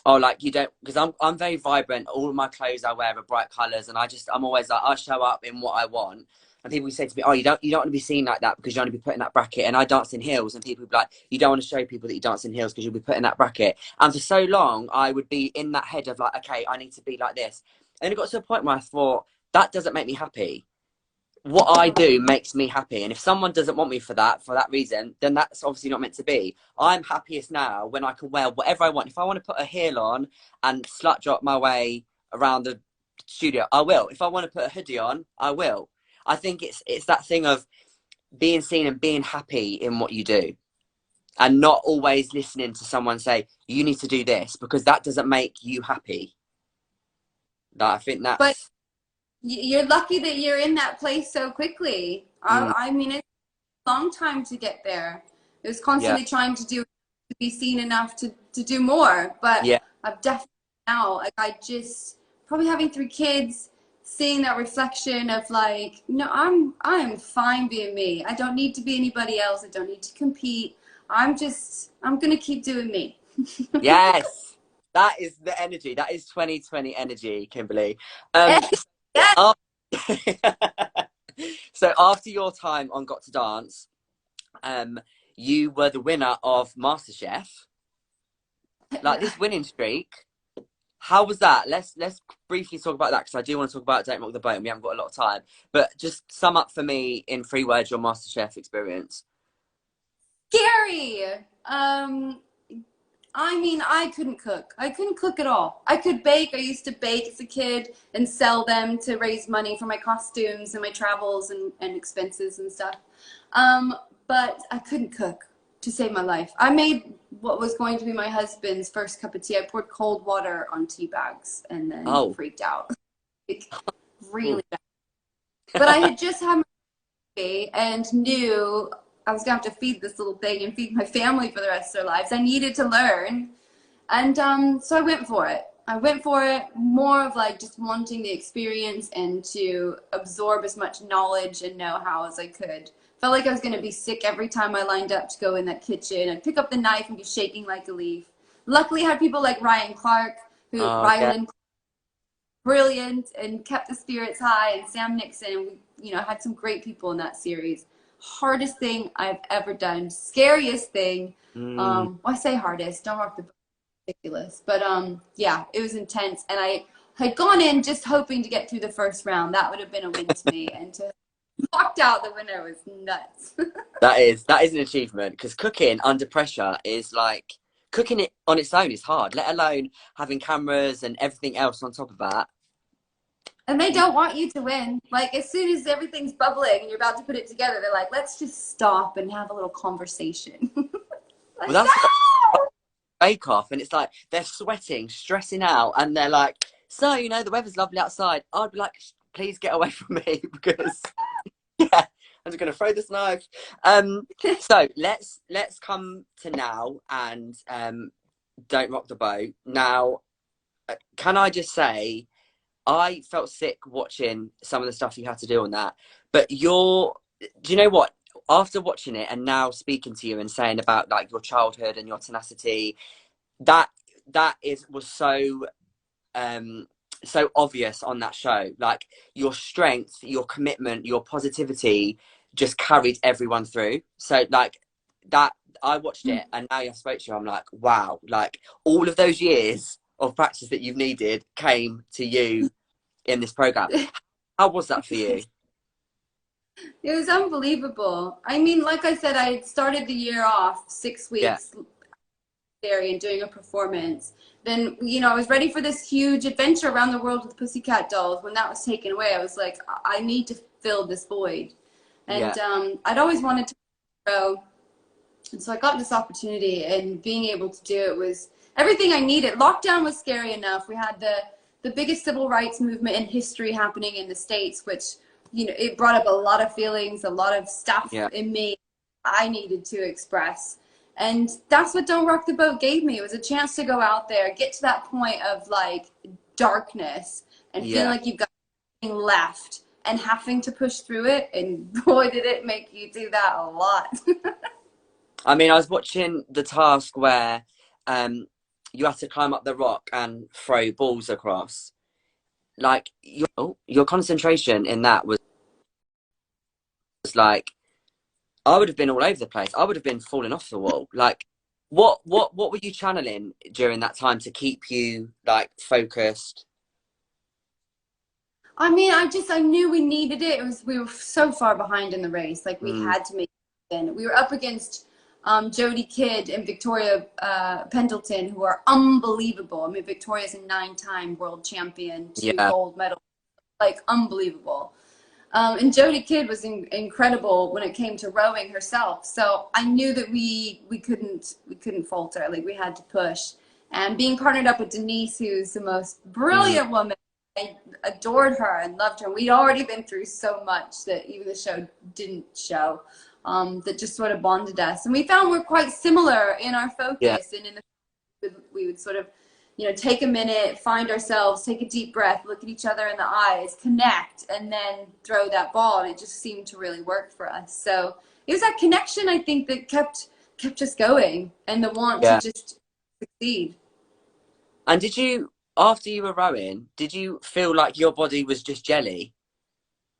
Speaker 1: oh, like, you don't, because I'm very vibrant, all of my clothes I wear are bright colors, and I'm always like, I show up in what I want. And people say to me, oh, you don't want to be seen like that because you want to be put in that bracket. And I dance in heels, and people would be like, you don't want to show people that you dance in heels because you'll be put in that bracket. And for so long I would be in that head of like, okay, I need to be like this. And it got to a point where I thought, that doesn't make me happy. What I do makes me happy, and if someone doesn't want me for that reason, then that's obviously not meant to be. I'm happiest now when I can wear whatever I want. If I want to put a heel on and slut drop my way around the studio, I will. If I want to put a hoodie on, I will. I think it's that thing of being seen and being happy in what you do, and not always listening to someone say you need to do this, because that doesn't make you happy. I think
Speaker 2: But
Speaker 1: that's
Speaker 2: you're lucky that you're in that place so quickly.
Speaker 1: mm,
Speaker 2: I mean, it's a long time to get there. It was
Speaker 1: yeah,
Speaker 2: constantly trying to be seen enough to do more. But
Speaker 1: yeah,
Speaker 2: I've definitely now, like, I just probably having 3 kids, seeing that reflection of like, no, I'm fine being me. I don't need to be anybody else. I don't need to compete. I'm gonna keep doing me.
Speaker 1: yes. That is the energy. That is 2020 energy, Kimberly. Um,
Speaker 2: Yeah.
Speaker 1: so so after your time on Got to Dance, you were the winner of Masterchef. Like, this winning streak, how was that? Let's briefly talk about that, because I do want to talk about Don't Rock the Boat, and we haven't got a lot of time. But just sum up for me in 3 words your Masterchef experience.
Speaker 2: Scary. I mean, I couldn't cook. I couldn't cook at all. I could bake. I used to bake as a kid and sell them to raise money for my costumes and my travels and expenses and stuff. But I couldn't cook to save my life. I made what was going to be my husband's first cup of tea. I poured cold water on tea bags and then
Speaker 1: Oh,
Speaker 2: freaked out. Like,
Speaker 1: ooh.
Speaker 2: really bad. But I had just had my baby and knew I was going to have to feed this little thing and feed my family for the rest of their lives. I needed to learn. And so I went for it. I went for it more of like just wanting the experience and to absorb as much knowledge and know-how as I could Felt like I was going to be sick every time I lined up to go in that kitchen. I'd pick up the knife and be shaking like a leaf. Luckily, I had people like
Speaker 1: Oh, yeah.
Speaker 2: Rylan, brilliant, and kept the spirits high, and Sam Nixon. And we, had some great people in that series. Hardest thing I've ever done. Scariest thing.
Speaker 1: Mm.
Speaker 2: Well, I say hardest. Don't rock the boat. Ridiculous. But yeah, it was intense. And I had gone in just hoping to get through the first round. That would have been a win to me. And to walked out the winner was nuts.
Speaker 1: That is an achievement, because cooking under pressure is like, cooking it on its own is hard, let alone having cameras and everything else on top of that.
Speaker 2: And they don't want you to win. Like, as soon as everything's bubbling and you're about to put it together, they're like, let's just stop and have a little conversation. Like,
Speaker 1: Well, that's
Speaker 2: no!
Speaker 1: Bake Off, and it's like they're sweating, stressing out, and they're like, so the weather's lovely outside. I'd be like, please get away from me, because yeah, I'm just gonna throw this knife. So let's come to now, and don't rock the boat. Now, can I just say, I felt sick watching some of the stuff you had to do on that. But do you know what? After watching it and now speaking to you and saying about like your childhood and your tenacity, that was so so obvious on that show. Like, your strength, your commitment, your positivity just carried everyone through. So like that, I watched it and now I spoke to you, I'm like, wow, like all of those years of practice that you've needed came to you in this program. How was that for you?
Speaker 2: It was unbelievable. I mean, like I said, I had started the year off 6 weeks there and doing a performance. Then, I was ready for this huge adventure around the world with Pussycat Dolls. When that was taken away, I was like, I need to fill this void. And I'd always wanted to grow. And so I got this opportunity, and being able to do it was everything I needed. Lockdown was scary enough. We had the biggest civil rights movement in history happening in the States, which, it brought up a lot of feelings, a lot of stuff in me I needed to express. And that's what Don't Rock the Boat gave me. It was a chance to go out there, get to that point of like darkness and feeling like you've got nothing left and having to push through it. And boy, did it make you do that a lot.
Speaker 1: I mean, I was watching the task where you had to climb up the rock and throw balls across. Like, your concentration in that was like, I would have been all over the place. I would have been falling off the wall. Like, what were you channeling during that time to keep you like focused?
Speaker 2: I mean, I knew we needed it. We were so far behind in the race. Like, we had to make it happen. We were up against Jodie Kidd and Victoria Pendleton, who are unbelievable. I mean, Victoria's a 9-time world champion, 2 gold medals, like unbelievable. And Jodie Kidd was incredible when it came to rowing herself. So I knew that we couldn't falter. Like, we had to push. And being partnered up with Denise, who's the most brilliant woman, I adored her and loved her. We'd already been through so much that even the show didn't show. That just sort of bonded us, and we found we're quite similar in our focus, and we would sort of, take a minute, find ourselves, take a deep breath, look at each other in the eyes, connect, and then throw that ball. And it just seemed to really work for us. So it was that connection, I think, that kept us going, and the want to just succeed.
Speaker 1: And did you, after you were rowing, did you feel like your body was just jelly?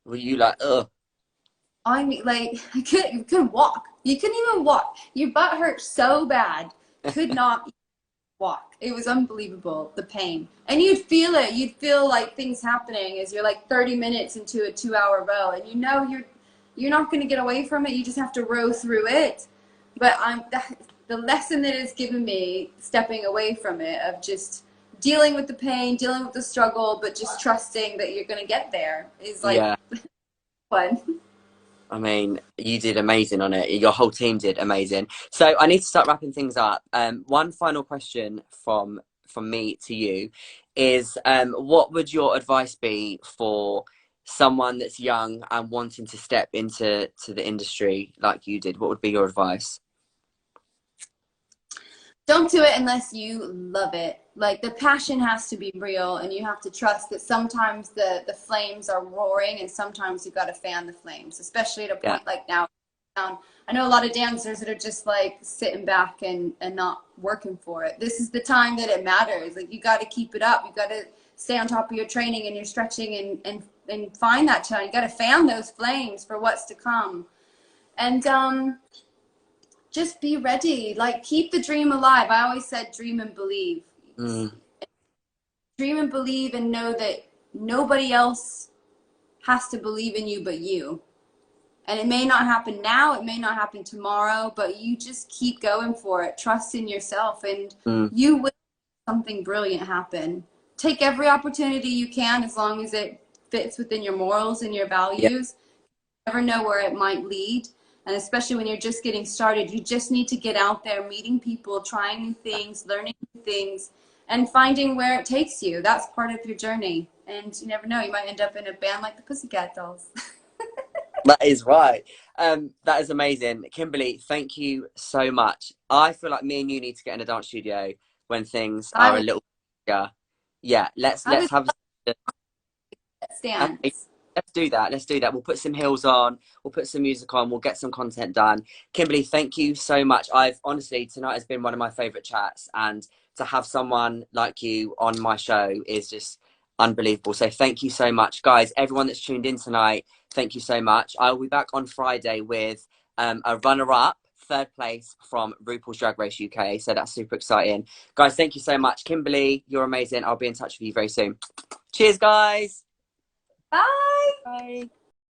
Speaker 1: Were you like, ugh?
Speaker 2: I mean, like, you couldn't walk. You couldn't even walk. Your butt hurt so bad. Could not walk. It was unbelievable, the pain. And you'd feel it. You'd feel like things happening as you're like 30 minutes into a 2-hour row. And you're not going to get away from it. You just have to row through it. But the lesson that it's given me, stepping away from it, of just dealing with the pain, dealing with the struggle, but just trusting that you're going to get there, is like fun.
Speaker 1: I mean, you did amazing on it. Your whole team did amazing. So I need to start wrapping things up. One final question from me to you is, what would your advice be for someone that's young and wanting to step into the industry like you did? What would be your advice?
Speaker 2: Don't do it unless you love it. Like, the passion has to be real, and you have to trust that sometimes the flames are roaring, and sometimes you've got to fan the flames, especially at a point like now. down. I know a lot of dancers that are just like sitting back and not working for it. This is the time that it matters. Like you got to keep it up. You got to stay on top of your training and your stretching and find that challenge. You got to fan those flames for what's to come. And just be ready. Like keep the dream alive. I always said dream and believe. Dream and believe and know that nobody else has to believe in you but you. And it may not happen now, it may not happen tomorrow, but you just keep going for it. Trust in yourself and you will make something brilliant happen. Take every opportunity you can as long as it fits within your morals and your values. You never know where it might lead. And especially when you're just getting started, you just need to get out there, meeting people, trying new things, learning new things, and finding where it takes you. That's part of your journey. And you never know, you might end up in a band like the Pussycat Dolls.
Speaker 1: That is right. That is amazing. Kimberly, thank you so much. I feel like me and you need to get in a dance studio when things are a little bigger. Yeah, let's have a
Speaker 2: dance.
Speaker 1: Let's do that. Let's do that. We'll put some heels on. We'll put some music on. We'll get some content done. Kimberly, thank you so much. Tonight has been one of my favorite chats, and to have someone like you on my show is just unbelievable. So thank you so much, guys. Everyone that's tuned in tonight, thank you so much. I'll be back on Friday with a runner-up, third place from RuPaul's Drag Race UK. So that's super exciting. Guys, thank you so much. Kimberly, you're amazing. I'll be in touch with you very soon. Cheers, guys.
Speaker 2: Bye.
Speaker 1: Bye.